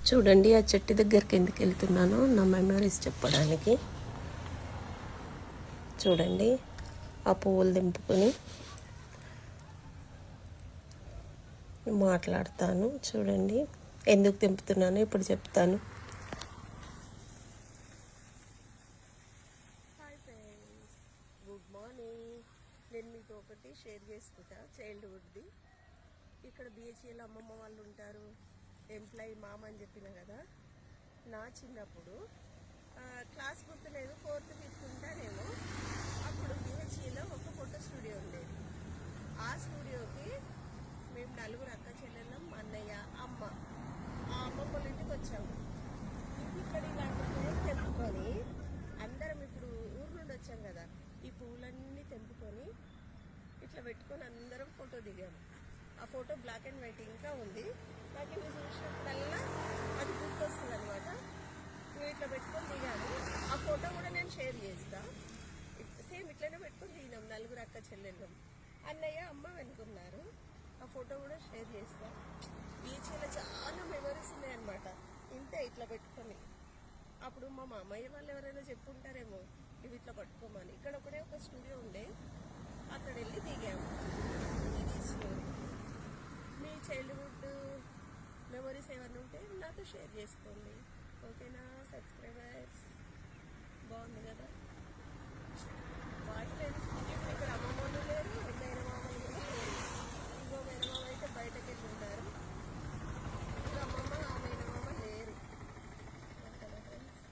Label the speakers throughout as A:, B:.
A: చూడండి, ఆ చెట్టు దగ్గరికి ఎందుకు వెళ్తున్నానో నా మెమరీస్ చెప్పడానికి. చూడండి, ఆ పువ్వులు దింపుకొని మాట్లాడతాను. చూడండి, ఎందుకు దింపుతున్నానో ఇప్పుడు చెప్తాను. Hi friends, good morning. నేను మీతో ఒకటి షేర్ చేసుకుంటా, చైల్డ్హుడ్ది. ఇక్కడ బిహెచ్ఎల్ అమ్మమ్మ వాళ్ళు ఉంటారు, ఎంప్లాయీ మామ అని చెప్పిన కదా. నా చిన్నప్పుడు క్లాస్ గుర్తులేదు, 4th 5th ఉంటానేమో. అప్పుడు బిహెచ్ఈలో ఒక ఫోటో స్టూడియో ఉండేది. ఆ స్టూడియోకి మేము 4 అక్క చెల్లెళ్ళం, మా అన్నయ్య, అమ్మ, ఆ అమ్మమ్మ వాళ్ళ ఇంటికి వచ్చాము. ఇక్కడ ఇలాంటి పువ్వులు తెంపుకొని అందరం, ఇప్పుడు ఊరు నుండి వచ్చాం కదా, ఈ పువ్వులన్నీ తెంపుకొని ఇట్లా పెట్టుకొని అందరం ఫోటో దిగాము. ఆ ఫోటో బ్లాక్ అండ్ వైట్ ఇంకా ఉంది. నాకు ఇవి చూసినప్పుడల్లా అది గుర్తొస్తుంది అనమాట. మేము ఇట్లా పెట్టుకొని దిగాము. ఆ ఫోటో కూడా నేను షేర్ చేస్తా. సేమ్ ఇట్లనే పెట్టుకొని దిగినాం, 4 అక్క చెల్లెళ్ళం. అన్నయ్య అమ్మ వెనుకున్నారు. ఆ ఫోటో కూడా షేర్ చేస్తా. బీచ్లో చాలా మెమరీస్ ఉన్నాయన్నమాట. ఇంతే ఇట్లా పెట్టుకొని. అప్పుడు మా మామయ్య వాళ్ళు ఎవరైనా చెప్పుంటారేమో ఇవి ఇట్లా పట్టుకోమని. ఇక్కడ ఒకటే ఒక స్టూడియో ఉండే, అక్కడ వెళ్ళి దిగాము. ఇది స్టోరీ. మీ చైల్డ్హుడ్ మెమరీస్ ఏమైనా ఉంటే నాతో షేర్ చేసుకోండి, ఓకేనా సబ్స్క్రైబర్స్? బాగుంది కదా. Bye friends. ఇప్పుడు ఇక్కడ అమ్మమ్మలు లేరు, మేనమామలు కూడా లేరు. ఇంకో మేనమామ అయితే బయటకి వెళ్ళుంటారు. ఇప్పుడు అమ్మమ్మ ఆ మేనమామ లేరు, ఓకేనా ఫ్రెండ్స్?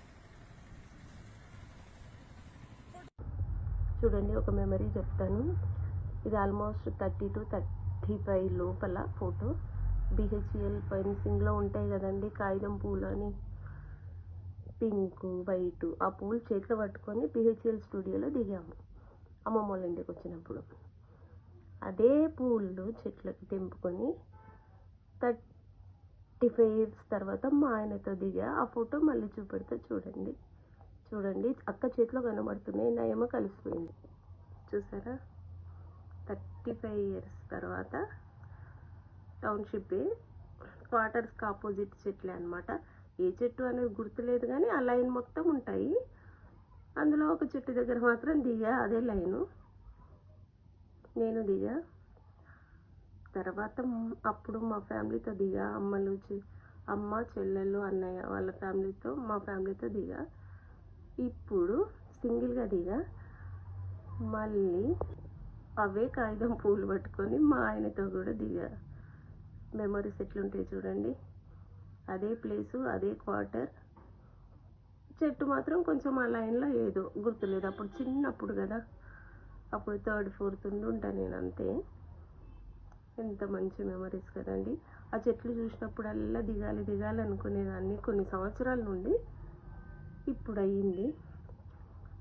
A: చూడండి, ఒక మెమరీ చెప్తాను. ఇది ఆల్మోస్ట్ 30 to 35 లోపల ఫోటో. బిహెచ్ఎల్ ఫెన్సింగ్లో ఉంటాయి కదండి కాగితం పూలు అని, పింక్ వైట్. ఆ పూలు చేతిలో పట్టుకొని బిహెచ్ఎల్ స్టూడియోలో దిగాము అమ్మమ్మ వాళ్ళ ఇంటికి వచ్చినప్పుడు. అదే పూలు చెట్లకి తెంపుకొని 35 years తర్వాత మా ఆయనతో దిగా. ఆ ఫోటో మళ్ళీ చూపెడతా చూడండి. చూడండి, అక్క చేతిలో కనబడుతున్నాయి, నా ఏమో కలిసిపోయింది. చూసారా? 35 years తర్వాత టౌన్షిప్, క్వార్టర్స్కి ఆపోజిట్ చెట్లే అనమాట. ఏ చెట్టు అనేది గుర్తులేదు కానీ ఆ లైన్ మొత్తం ఉంటాయి. అందులో ఒక చెట్టు దగ్గర మాత్రం దిగా, అదే లైను నేను దిగా. తర్వాత అప్పుడు మా ఫ్యామిలీతో దిగా, అమ్మ చెల్లెళ్ళు అన్నయ్య వాళ్ళ ఫ్యామిలీతో, మా ఫ్యామిలీతో దిగా. ఇప్పుడు సింగిల్గా దిగా. మళ్ళీ అవే కాగితం పూలు పట్టుకొని మా ఆయనతో కూడా దిగా. మెమరీస్ ఎట్లుంటాయి చూడండి. అదే ప్లేసు, అదే క్వార్టర్. చెట్టు మాత్రం కొంచెం ఆ లైన్లో ఏదో గుర్తులేదు, అప్పుడు చిన్నప్పుడు కదా, అప్పుడు 3rd 4th ఉంటాను నేను, అంతే. ఎంత మంచి మెమరీస్ కదండి. ఆ చెట్లు చూసినప్పుడల్లా దిగాలి దిగాలి అనుకునేదాన్ని కొన్ని సంవత్సరాల నుండి. ఇప్పుడు అయ్యింది.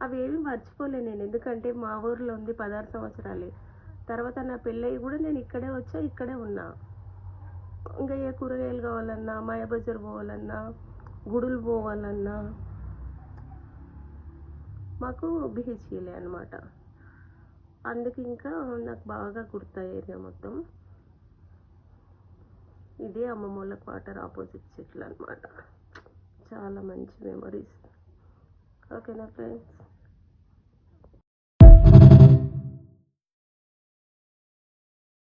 A: అవేమి మర్చిపోలే నేను, ఎందుకంటే మా ఊరిలో ఉంది 16 సంవత్సరాలే. తర్వాత నా పెళ్ళయి కూడా నేను ఇక్కడే వచ్చా, ఇక్కడే ఉన్నా. ఇంకా ఏ కూరగాయలు కావాలన్నా, మాయాబజార్ పోవాలన్నా, గుడులు పోవాలన్నా మాకు బిహెచ్ఎలే అనమాట. అందుకు ఇంకా నాకు బాగా గుర్తు ఏరియా మొత్తం. ఇదే అమ్మమ్మ వాళ్ళ క్వార్టర్ ఆపోజిట్ చెట్లు అనమాట. చాలా మంచి మెమరీస్, ఓకేనా ఫ్రెండ్స్?